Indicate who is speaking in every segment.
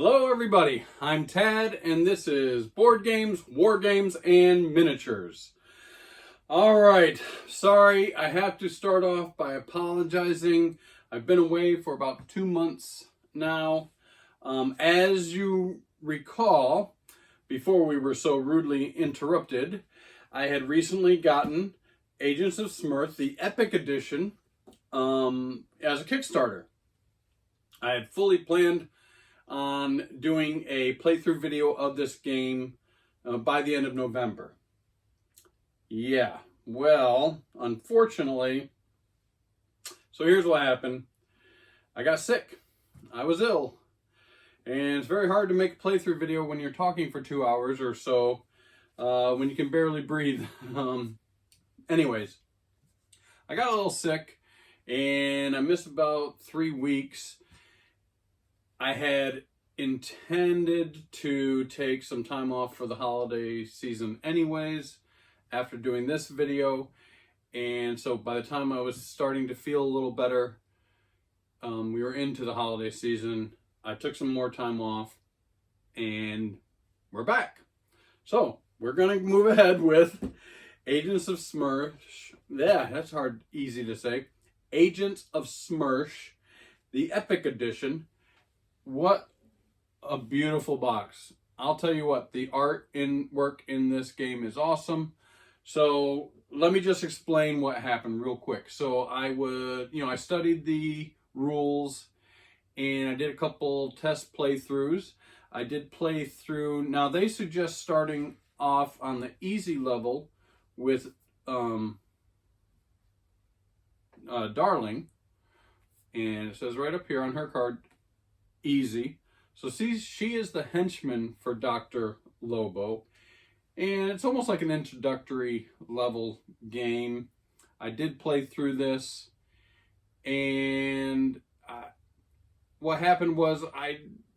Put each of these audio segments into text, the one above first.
Speaker 1: Hello everybody, I'm Tad and this is Board Games, War Games, and Miniatures. Alright, sorry, I have to start off by apologizing. I've been away for about 2 months now. As you recall, before we were so rudely interrupted, I had recently gotten Agents of Smersh, the Epic Edition, as a Kickstarter. I had fully planned on doing a playthrough video of this game by the end of November. Yeah, well, unfortunately, so here's what happened. I got sick. I was ill. And it's very hard to make a playthrough video when you're talking for 2 hours or so, when you can barely breathe. Anyways, I got a little sick and I missed about 3 weeks. I had intended to take some time off for the holiday season anyways after doing this video, and so by the time I was starting to feel a little better, we were into the holiday season. I took some more time off and we're back. So we're gonna move ahead with Agents of Smersh. Yeah, that's easy to say. Agents of Smersh, the Epic Edition. What a beautiful box. I'll tell you what, the art work in this game is awesome. So let me just explain what happened real quick. So I studied the rules and I did a couple test playthroughs. I did play through, now they suggest starting off on the easy level with Darling. And it says right up here on her card, easy. So she is the henchman for Dr. Lobo, and it's almost like an introductory level game. I did play through this, and what happened was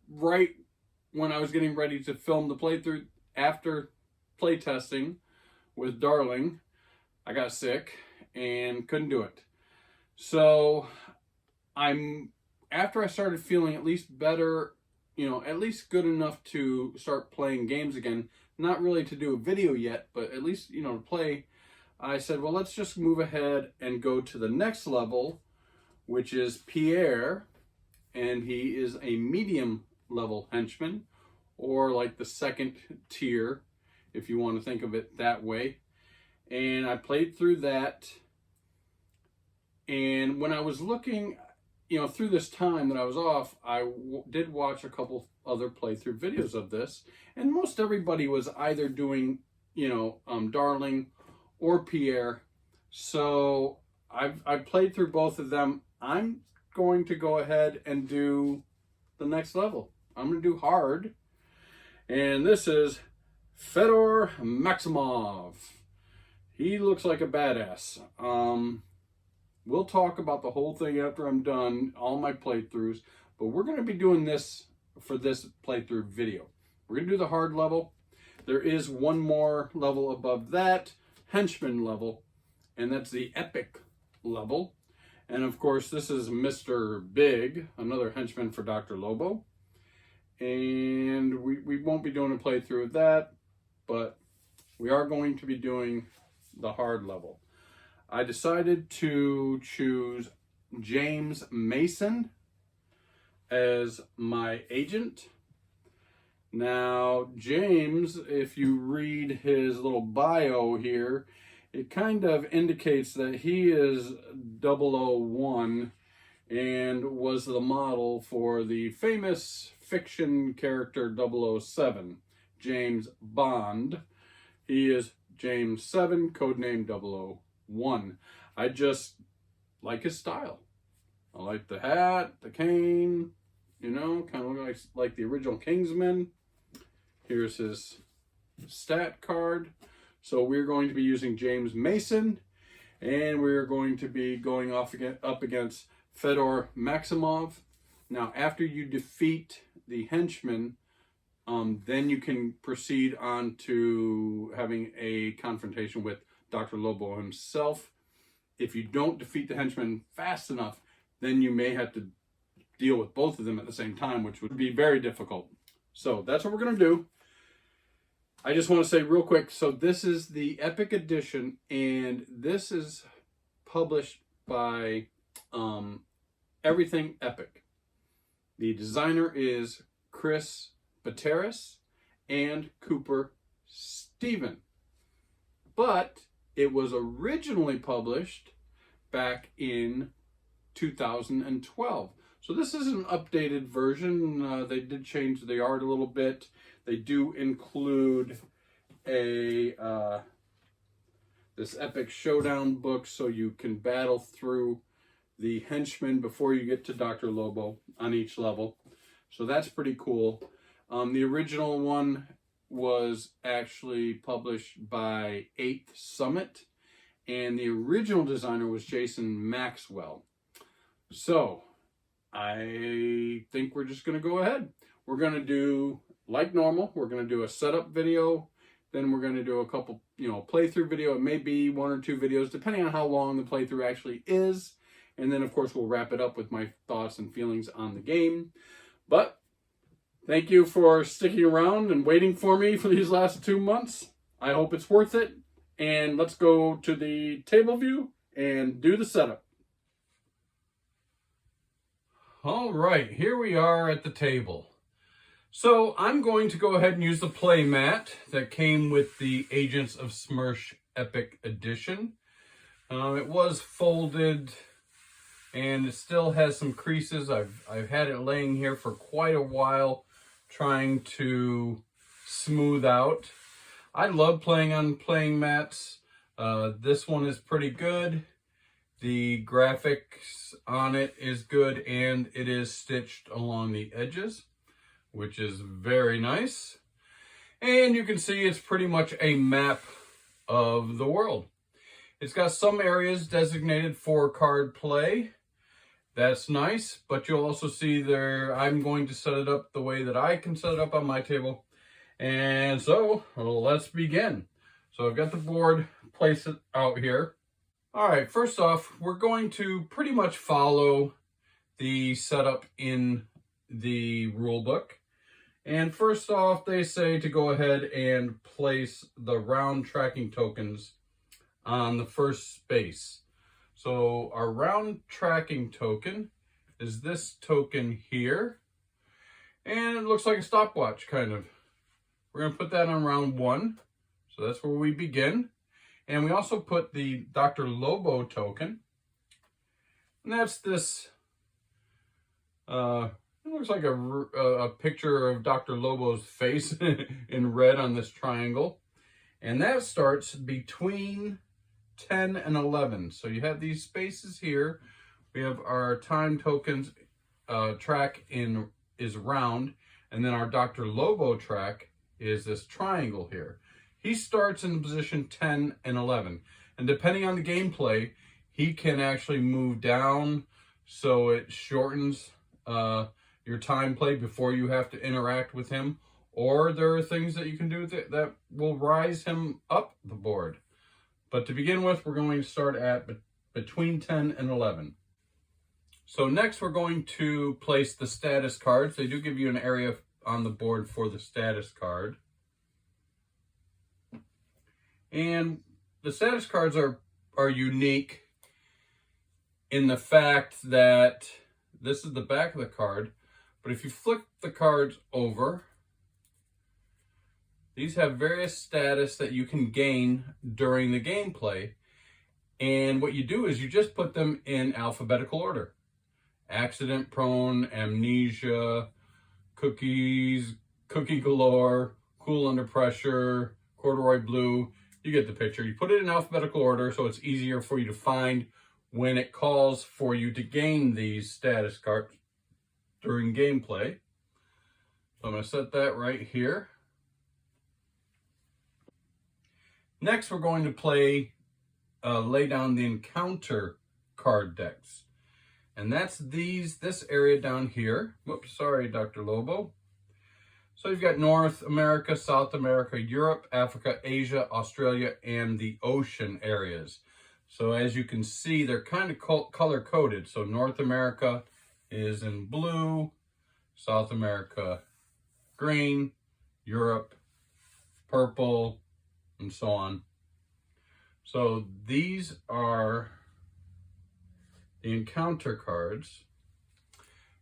Speaker 1: right when I was getting ready to film the playthrough, after playtesting with Darling, I got sick and couldn't do it. So after I started feeling at least better, at least good enough to start playing games again, not really to do a video yet, but at least, to play, I said, well, let's just move ahead and go to the next level, which is Pierre, and he is a medium level henchman, or like the second tier, if you want to think of it that way. And I played through that, and when I was looking, through this time that I was off, I did watch a couple other playthrough videos of this, and most everybody was either doing, Darling or Pierre. So I played through both of them. I'm going to go ahead and do the next level. I'm going to do hard, and this is Fedor Maximov. He looks like a badass. We'll talk about the whole thing after I'm done, all my playthroughs, but we're going to be doing this for this playthrough video. We're going to do the hard level. There is one more level above that, henchman level, and that's the epic level. And of course, this is Mr. Big, another henchman for Dr. Lobo. And we won't be doing a playthrough of that, but we are going to be doing the hard level. I decided to choose James Mason as my agent. Now, James, if you read his little bio here, it kind of indicates that he is 001 and was the model for the famous fiction character 007, James Bond. He is James 7, codename 001. I just like his style. I like the hat, the cane, kind of like the original Kingsman. Here's his stat card. So we're going to be using James Mason, and we're going to be going up against Fedor Maximov. Now, after you defeat the henchman, then you can proceed on to having a confrontation with Dr. Lobo himself. If you don't defeat the henchman fast enough, then you may have to deal with both of them at the same time, which would be very difficult. So that's what we're going to do. I just want to say real quick, so this is the Epic Edition, and this is published by Everything Epic. The designer is Chris Bateris and Cooper Stephen. But it was originally published back in 2012. So this is an updated version. They did change the art a little bit. They do include a this Epic Showdown book, so you can battle through the henchmen before you get to Dr. Lobo on each level. So that's pretty cool. The original one was actually published by 8th Summit, and the original designer was Jason Maxwell. So I think we're just going to go ahead. We're going to do, like normal, we're going to do a setup video. Then we're going to do a couple, playthrough video. It may be 1 or 2 videos, depending on how long the playthrough actually is. And then, of course, we'll wrap it up with my thoughts and feelings on the game. But thank you for sticking around and waiting for me for these last 2 months. I hope it's worth it. And let's go to the table view and do the setup. All right, here we are at the table. So I'm going to go ahead and use the play mat that came with the Agents of Smersh Epic Edition. It was folded and it still has some creases. I've had it laying here for quite a while trying to smooth out. I love playing on playing mats. This one is pretty good. The graphics on it is good, and it is stitched along the edges, which is very nice. And you can see it's pretty much a map of the world. It's got some areas designated for card play. That's nice, but you'll also see there, I'm going to set it up the way that I can set it up on my table. And so, let's begin. So I've got the board, place it out here. All right, first off, we're going to pretty much follow the setup in the rule book. And first off, they say to go ahead and place the round tracking tokens on the first space. So our round tracking token is this token here. And it looks like a stopwatch, kind of. We're going to put that on round 1. So that's where we begin. And we also put the Dr. Lobo token. And that's this, it looks like a picture of Dr. Lobo's face in red on this triangle. And that starts between 10 and 11. So you have these spaces here. We have our time tokens track is round. And then our Dr. Lobo track is this triangle here. He starts in position 10 and 11. And depending on the gameplay, he can actually move down so it shortens your time play before you have to interact with him. Or there are things that you can do that will rise him up the board. But to begin with, we're going to start at between 10 and 11. So next we're going to place the status cards. They do give you an area on the board for the status card. And the status cards are unique in the fact that this is the back of the card, but if you flip the cards over, these have various status that you can gain during the gameplay. And what you do is you just put them in alphabetical order. Accident prone, amnesia, cookie galore, cool under pressure, corduroy blue. You get the picture. You put it in alphabetical order so it's easier for you to find when it calls for you to gain these status cards during gameplay. So I'm going to set that right here. Next, we're going to lay down the encounter card decks. And that's this area down here. Whoops, sorry, Dr. Lobo. So you've got North America, South America, Europe, Africa, Asia, Australia, and the ocean areas. So as you can see, they're kind of color-coded. So North America is in blue, South America green, Europe purple, and so on. So these are the encounter cards.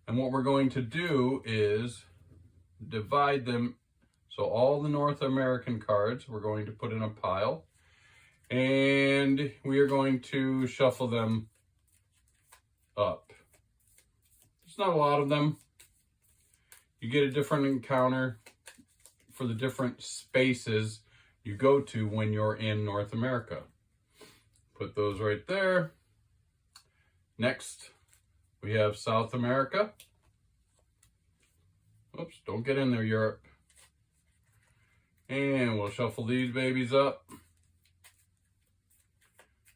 Speaker 1: And what we're going to do is divide them. So all the North American cards we're going to put in a pile. And we are going to shuffle them up. There's not a lot of them. You get a different encounter for the different spaces you go to when you're in North America. Put those right there. Next, we have South America. Oops, don't get in there, Europe. And we'll shuffle these babies up.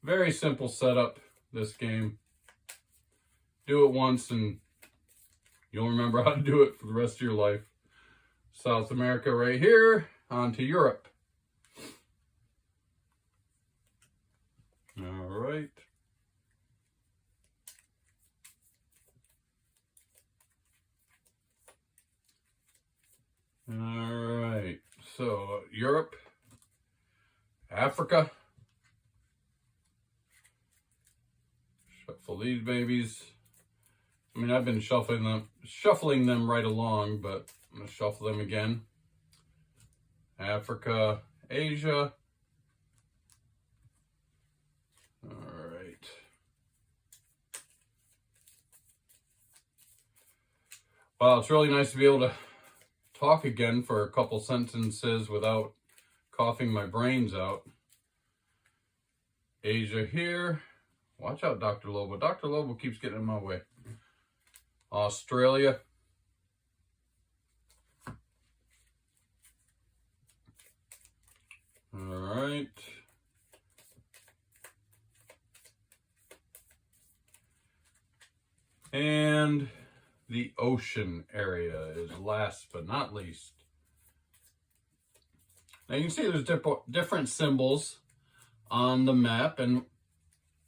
Speaker 1: Very simple setup, this game. Do it once and you'll remember how to do it for the rest of your life. South America right here, on to Europe. All right. All right, so Europe, Africa. Shuffle these babies. I mean, I've been shuffling them right along, but I'm gonna shuffle them again. Africa, Asia. All right. Well, it's really nice to be able to talk again for a couple sentences without coughing my brains out. Asia here. Watch out, Dr. Lobo. Dr. Lobo keeps getting in my way. Australia. All right. And the ocean area is last but not least. Now you can see there's different symbols on the map, and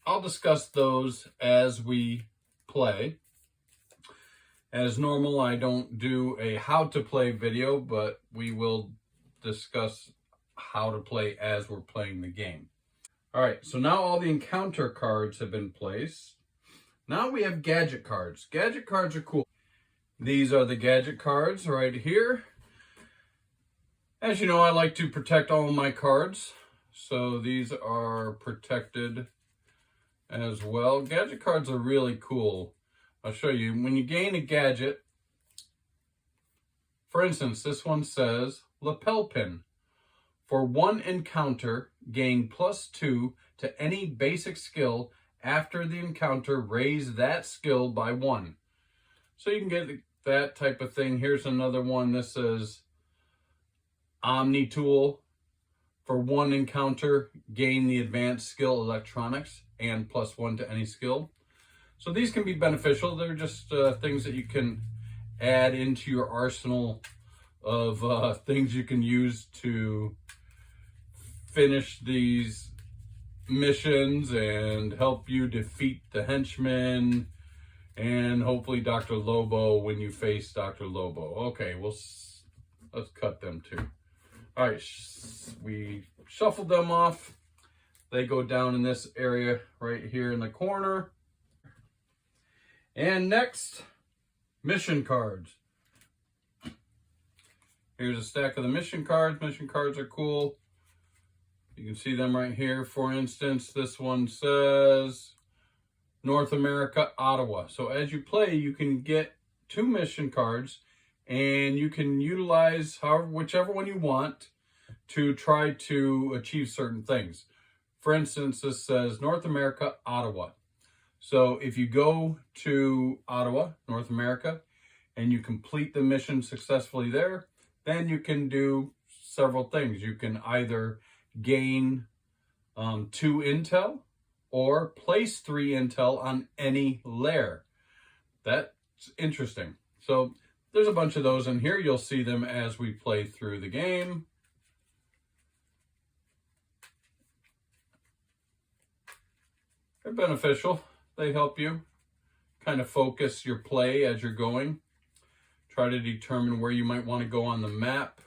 Speaker 1: I'll discuss those as we play. As normal, I don't do a how to play video, but we will discuss how to play as we're playing the game. All right, so now all the encounter cards have been placed. Now we have gadget cards. Gadget cards are cool. These are the gadget cards right here. As you know, I like to protect all of my cards. So these are protected as well. Gadget cards are really cool. I'll show you. When you gain a gadget, for instance, this one says lapel pin. For one encounter, gain +2 to any basic skill. After the encounter, raise that skill by 1. So you can get that type of thing. Here's another one. This says Omni Tool. For one encounter, gain the advanced skill electronics and +1 to any skill. So these can be beneficial. They're just things that you can add into your arsenal of things you can use to finish these missions and help you defeat the henchmen and hopefully Dr. Lobo when you face Dr. Lobo. Okay, let's cut them too. All right, we shuffled them off. They go down in this area right here in the corner. And next, mission cards. Here's a stack of the mission cards. Mission cards are cool. You can see them right here. For instance, this one says North America, Ottawa. So as you play, you can get 2 mission cards and you can utilize whichever one you want to try to achieve certain things. For instance, this says North America, Ottawa. So if you go to Ottawa, North America, and you complete the mission successfully there, then you can do several things. You can either gain 2 intel or place 3 intel on any layer. That's interesting. So there's a bunch of those in here. You'll see them as we play through the game. They're beneficial. They help you. kind of focus your play as you're going. Try to determine where you might want to go on the map.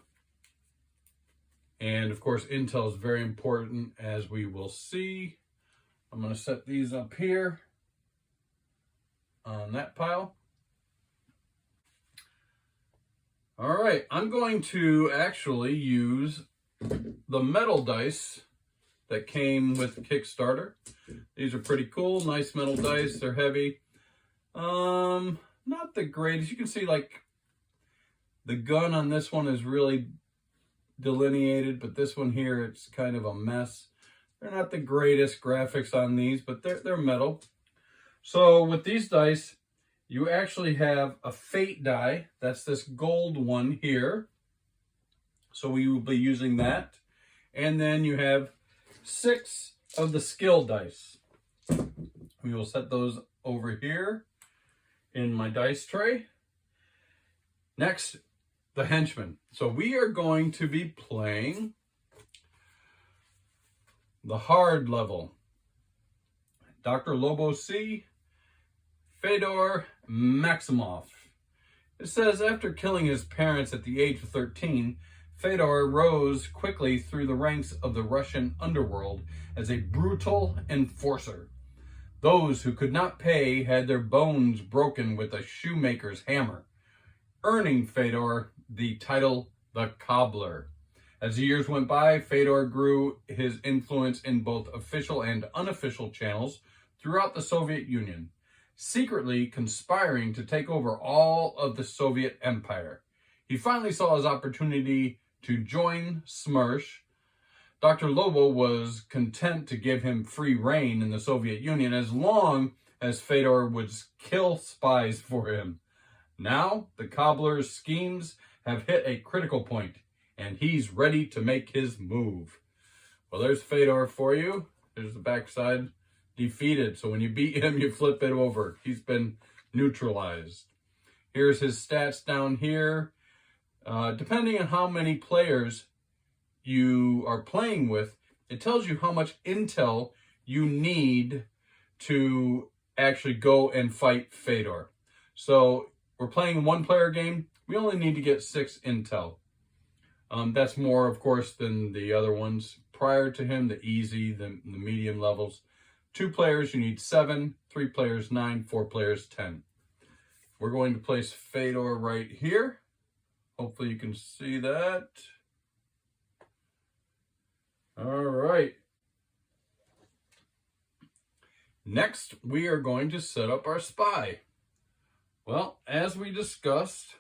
Speaker 1: And of course, intel is very important, as we will see. I'm going to set these up here on that pile. All right, I'm going to actually use the metal dice that came with Kickstarter. These are pretty cool, nice metal dice. They're heavy. Not the greatest. You can see like the gun on this one is really delineated, but this one here, it's kind of a mess. They're not the greatest graphics on these, but they're metal. So with these dice, you actually have a fate die. That's this gold one here. So we will be using that. And then you have 6 of the skill dice. We will set those over here in my dice tray. Next, the henchman. So we are going to be playing the hard level. Dr. Lobo C, Fedor Maximov. It says, after killing his parents at the age of 13, Fedor rose quickly through the ranks of the Russian underworld as a brutal enforcer. Those who could not pay had their bones broken with a shoemaker's hammer, earning Fedor the title the Cobbler. As the years went by, Fedor grew his influence in both official and unofficial channels throughout the Soviet Union, secretly conspiring to take over all of the Soviet Empire. He finally saw his opportunity to join Smersh. Dr. Lobo was content to give him free rein in the Soviet Union as long as Fedor would kill spies for him. Now, the Cobbler's schemes have hit a critical point, and he's ready to make his move. Well, there's Fedor for you. There's the backside. Defeated. So when you beat him, you flip it over. He's been neutralized. Here's his stats down here. Depending on how many players you are playing with, it tells you how much intel you need to actually go and fight Fedor. So we're playing a 1-player game. We only need to get 6 intel. That's more, of course, than the other ones. Prior to him, the easy, the medium levels. 2 players, you need 7. 3 players, 9. 4 players, 10. We're going to place Fedor right here. Hopefully you can see that. All right. Next, we are going to set up our spy. Well, as we discussed,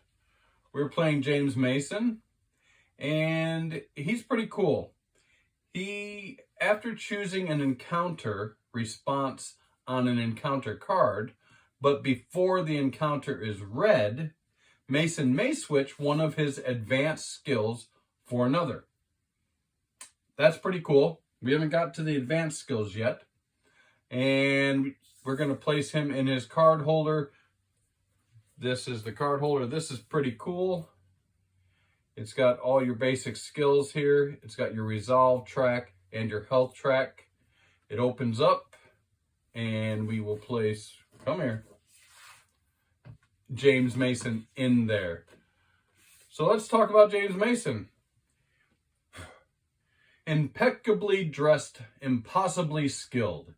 Speaker 1: we're playing James Mason, and he's pretty cool. He, after choosing an encounter response on an encounter card, but before the encounter is read, Mason may switch one of his advanced skills for another. That's pretty cool. We haven't got to the advanced skills yet. And we're going to place him in his card holder. This is the card holder. This is pretty cool. It's got all your basic skills here. It's got your resolve track and your health track. It opens up and we will place, come here, James Mason in there. So let's talk about James Mason. Impeccably dressed, impossibly skilled.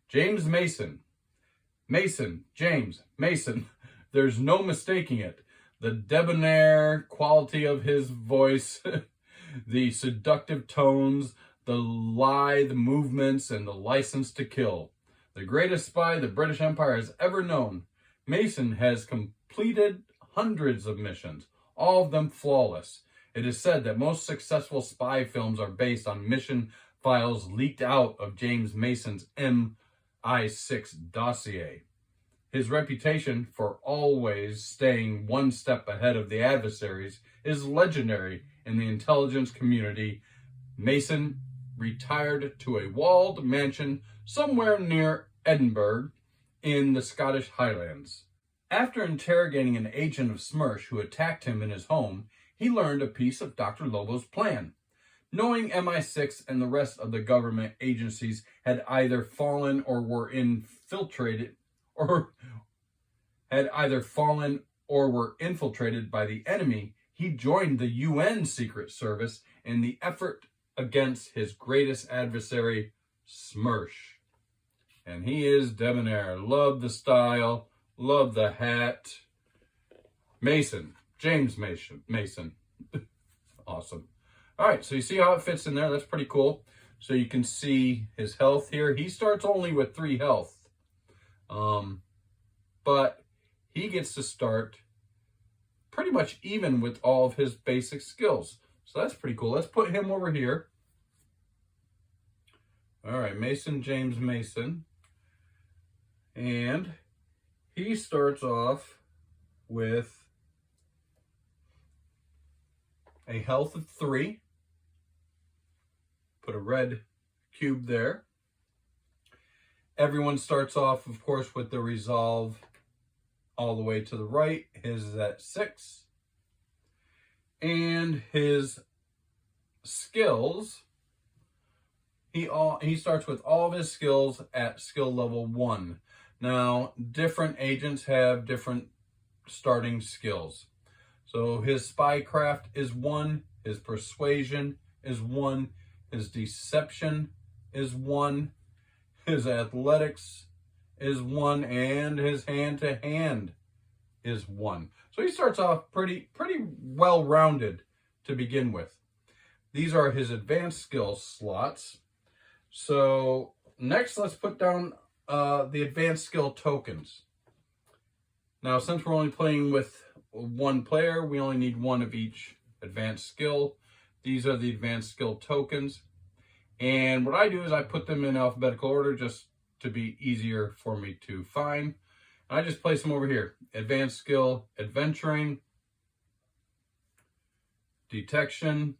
Speaker 1: James Mason. Mason, James, Mason. There's no mistaking it. The debonair quality of his voice, the seductive tones, the lithe movements, and the license to kill. The greatest spy the British Empire has ever known. Mason has completed hundreds of missions, all of them flawless. It is said that most successful spy films are based on mission files leaked out of James Mason's MI6 dossier. His reputation for always staying one step ahead of the adversaries is legendary in the intelligence community. Mason retired to a walled mansion somewhere near Edinburgh in the Scottish Highlands. After interrogating an agent of Smersh who attacked him in his home, he learned a piece of Dr. Lobo's plan. Knowing MI6 and the rest of the government agencies had either fallen or were infiltrated, or had either fallen or were infiltrated by the enemy, he joined the UN Secret Service in the effort against his greatest adversary, Smersh. And he is debonair. Love the style, love the hat. Mason, James Mason. Awesome. All right, so you see how it fits in there? That's pretty cool. So you can see his health here. He starts only with 3 health. But he gets to start pretty much even with all of his basic skills. So that's pretty cool. Let's put him over here. All right, Mason, James Mason. And he starts off with a health of 3. Put a red cube there. Everyone starts off, of course, with the resolve all the way to the right. His is at 6. And his skills, he starts with all of his skills at skill level 1. Now, different agents have different starting skills. So his spycraft is 1, his persuasion is 1, his deception is 1, his athletics is 1, and his hand-to-hand is 1. So he starts off pretty well-rounded to begin with. These are his advanced skills slots. So next, let's put down the advanced skill tokens. Now, since we're only playing with 1 player, we only need 1 of each advanced skill. These are the advanced skill tokens. And what I do is I put them in alphabetical order just to be easier for me to find. I just place them over here. Advanced skill, adventuring, detection,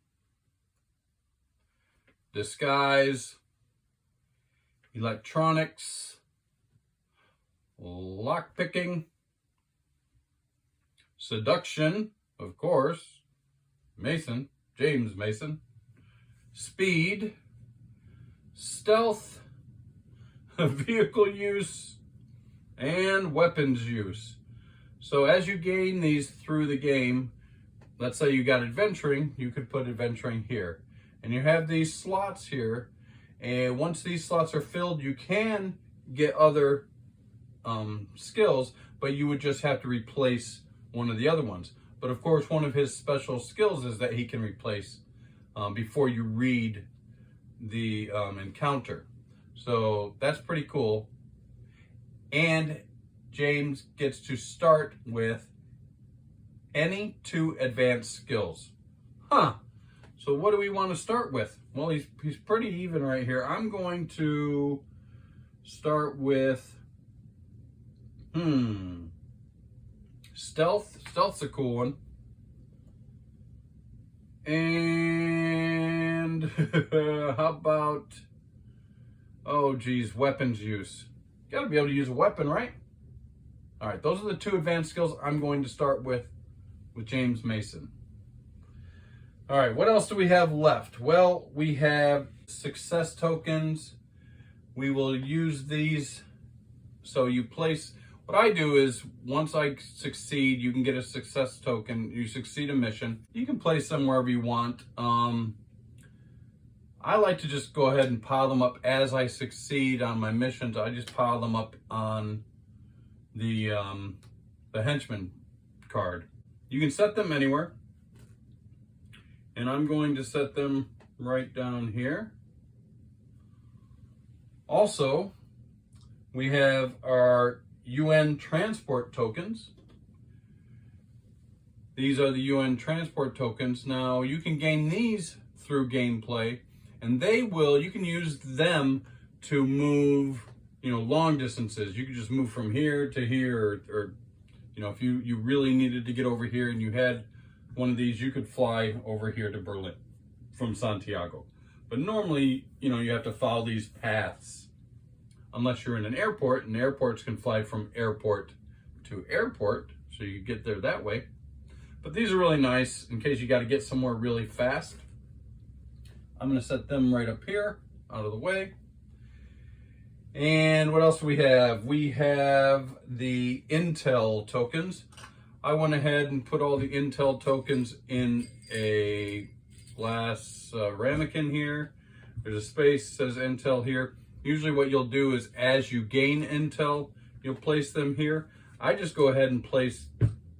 Speaker 1: disguise, electronics, lockpicking, seduction, of course, Mason, James Mason, speed, stealth, vehicle use, and weapons use. So as you gain these through the game, let's say you got adventuring, you could put adventuring here. And you have these slots here, and once these slots are filled, you can get other skills, but you would just have to replace one of the other ones. But of course, one of his special skills is that he can replace before you read the encounter. So that's pretty cool. And James gets to start with any 2 advanced skills. So what do we want to start with? Well, he's pretty even right here. I'm going to start with stealth. Stealth's a cool one. And how about, oh geez, weapons use. You gotta be able to use a weapon, right? All right, those are the 2 advanced skills I'm going to start with James Mason. All right, what else do we have left? Well, we have success tokens. We will use these. So you place, what I do is once I succeed, you can get a success token. You succeed a mission. You can place them wherever you want. I like to just go ahead and pile them up as I succeed on my missions. I just pile them up on the henchman card. You can set them anywhere. And I'm going to set them right down here. Also, we have our UN transport tokens. These are the UN transport tokens. Now, you can gain these through gameplay, and you can use them to move, long distances. You can just move from here to here, or if you really needed to get over here and you had one of these, you could fly over here to Berlin from Santiago. But normally, you have to follow these paths unless you're in an airport, and airports can fly from airport to airport, so you get there that way. But these are really nice in case you got to get somewhere really fast. I'm going to set them right up here, out of the way. And what else do we have? We have the Intel tokens. I went ahead and put all the Intel tokens in a glass ramekin here. There's a space that says Intel here. Usually what you'll do is as you gain Intel, you'll place them here. I just go ahead and place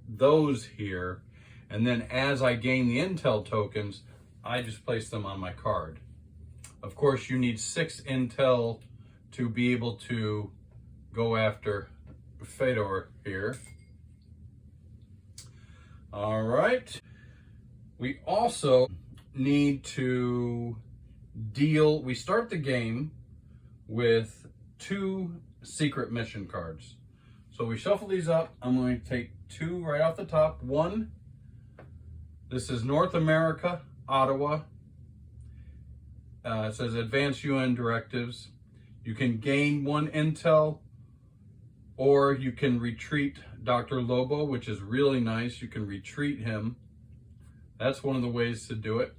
Speaker 1: those here. And then as I gain the Intel tokens, I just place them on my card. Of course, you need 6 Intel to be able to go after Fedor here. All right. We also need to we start the game with 2 secret mission cards. So we shuffle these up. I'm going to take 2 right off the top. 1, this is North America, Ottawa. It says Advanced UN Directives. You can gain 1 Intel, or you can retreat Dr. Lobo, which is really nice. You can retreat him. That's one of the ways to do it.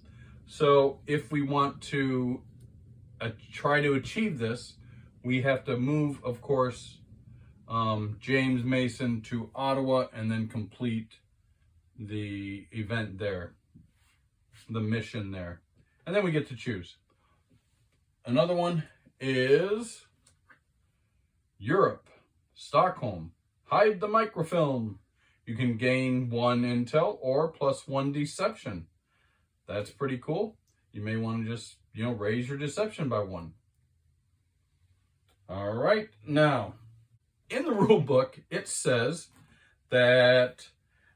Speaker 1: So if we want to try to achieve this, we have to move, of course, James Mason to Ottawa and then complete the event there, the mission there. And then we get to choose. Another one is Europe, Stockholm. Hide the microfilm. You can gain 1 Intel or plus 1 deception. That's pretty cool. You may want to just, raise your deception by 1. All right. Now, in the rule book, it says that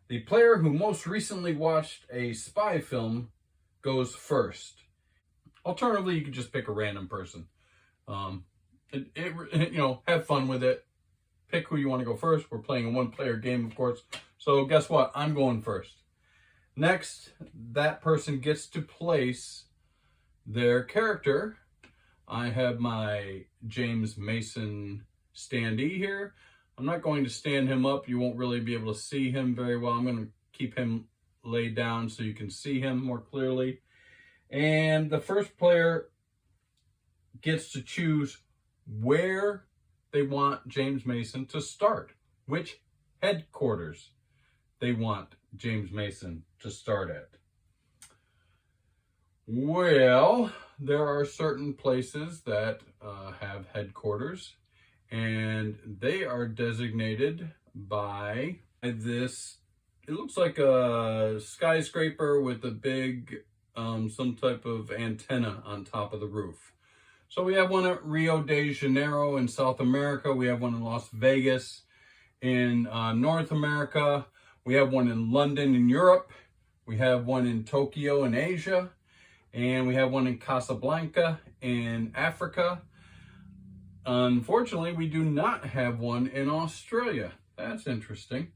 Speaker 1: the player who most recently watched a spy film goes first. Alternatively, you could just pick a random person. Have fun with it. Pick who you want to go first. We're playing a 1-player game, of course. So guess what? I'm going first. Next, that person gets to place their character. I have my James Mason standee here. I'm not going to stand him up. You won't really be able to see him very well. I'm going to keep him laid down so you can see him more clearly. And the first player gets to choose where they want James Mason to start, which headquarters they want James Mason to start at. Well, there are certain places that have headquarters, and they are designated by this. It looks like a skyscraper with a big some type of antenna on top of the roof. So we have one at Rio de Janeiro in South America. We have one in Las Vegas in North America. We have one in London in Europe. We have one in Tokyo in Asia. And we have one in Casablanca in Africa. Unfortunately, we do not have one in Australia. That's interesting.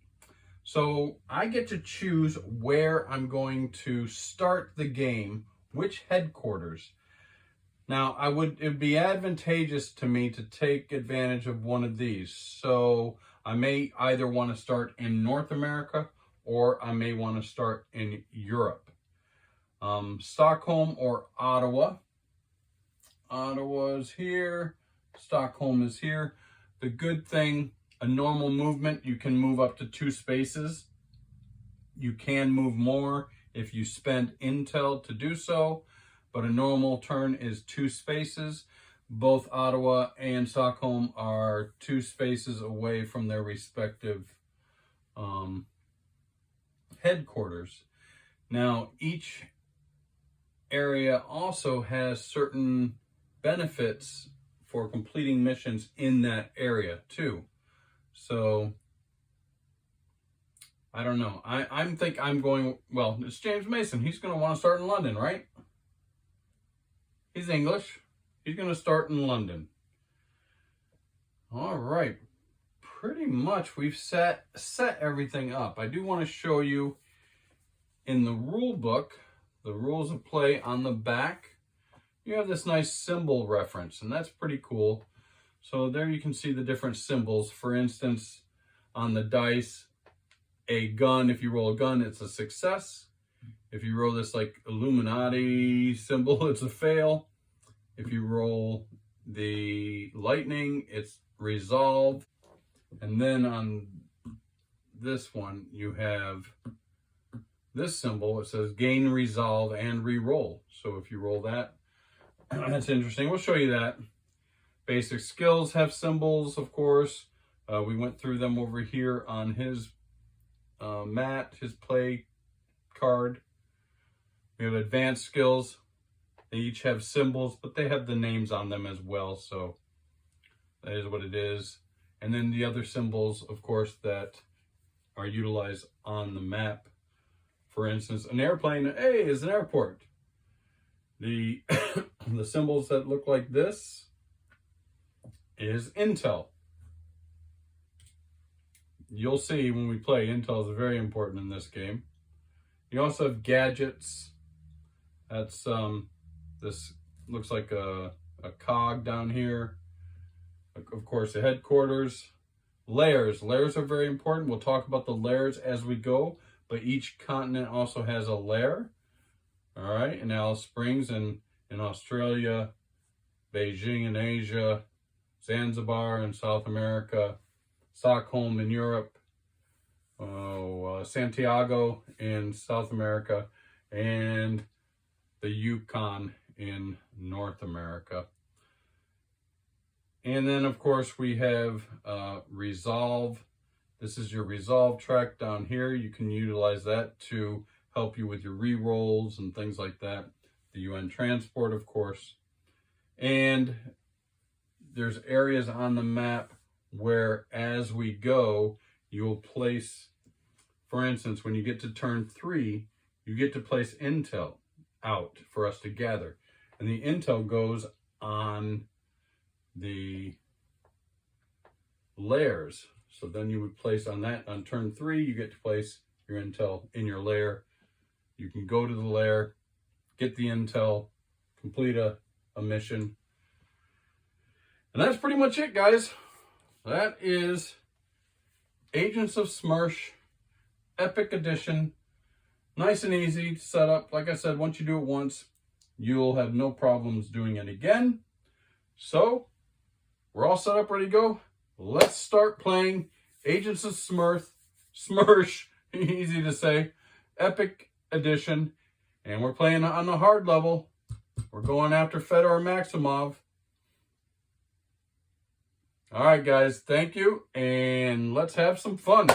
Speaker 1: So I get to choose where I'm going to start the game, which headquarters. Now, it would be advantageous to me to take advantage of one of these. So I may either want to start in North America or I may want to start in Europe. Stockholm or Ottawa. Ottawa is here. Stockholm is here. The good thing, a normal movement, you can move up to 2 spaces. You can move more if you spend Intel to do so. But a normal turn is 2 spaces. Both Ottawa and Stockholm are 2 spaces away from their respective headquarters. Now, each area also has certain benefits for completing missions in that area too. So, I don't know. I think I'm going, well, it's James Mason. He's going to want to start in London, right? He's English. He's going to start in London. All right. Pretty much we've set everything up. I do want to show you in the rule book, the rules of play on the back. You have this nice symbol reference, and that's pretty cool. So there you can see the different symbols. For instance, on the dice, a gun, if you roll a gun, it's a success. If you roll this like Illuminati symbol, it's a fail. If you roll the lightning, it's resolve. And then on this one, you have this symbol. It says gain resolve and re-roll. So if you roll that, that's interesting. We'll show you that. Basic skills have symbols, of course. We went through them over here on his mat, his play card. We have advanced skills. They each have symbols, but they have the names on them as well. So that is what it is. And then the other symbols, of course, that are utilized on the map. For instance, an airplane, hey, is an airport. The the symbols that look like this is Intel. You'll see when we play, Intel is very important in this game. You also have gadgets. That's this looks like a cog down here. Of course, the headquarters. Layers. Layers are very important. We'll talk about the layers as we go, but each continent also has a lair. All right, in Alice Springs in Australia, Beijing in Asia, Zanzibar in South America, Stockholm in Europe, Santiago in South America, and the Yukon in North America. And then, of course, we have Resolve. This is your Resolve track down here. You can utilize that to help you with your re-rolls and things like that. The UN transport, of course. And there's areas on the map where, as we go, you'll place, for instance, when you get to turn 3, you get to place intel out for us to gather. And the intel goes on the layers. So then you would place on that, on turn 3, you get to place your intel in your layer. You can go to the layer, get the intel, complete a mission. And that's pretty much it, guys. That is Agents of Smersh Epic Edition. Nice and easy to set up. Like I said, once you do it once, you'll have no problems doing it again. So, we're all set up, ready to go. Let's start playing Agents of Smersh, easy to say, Epic Edition. And we're playing on the hard level. We're going after Fedor Maximov. All right, guys, thank you, and let's have some fun.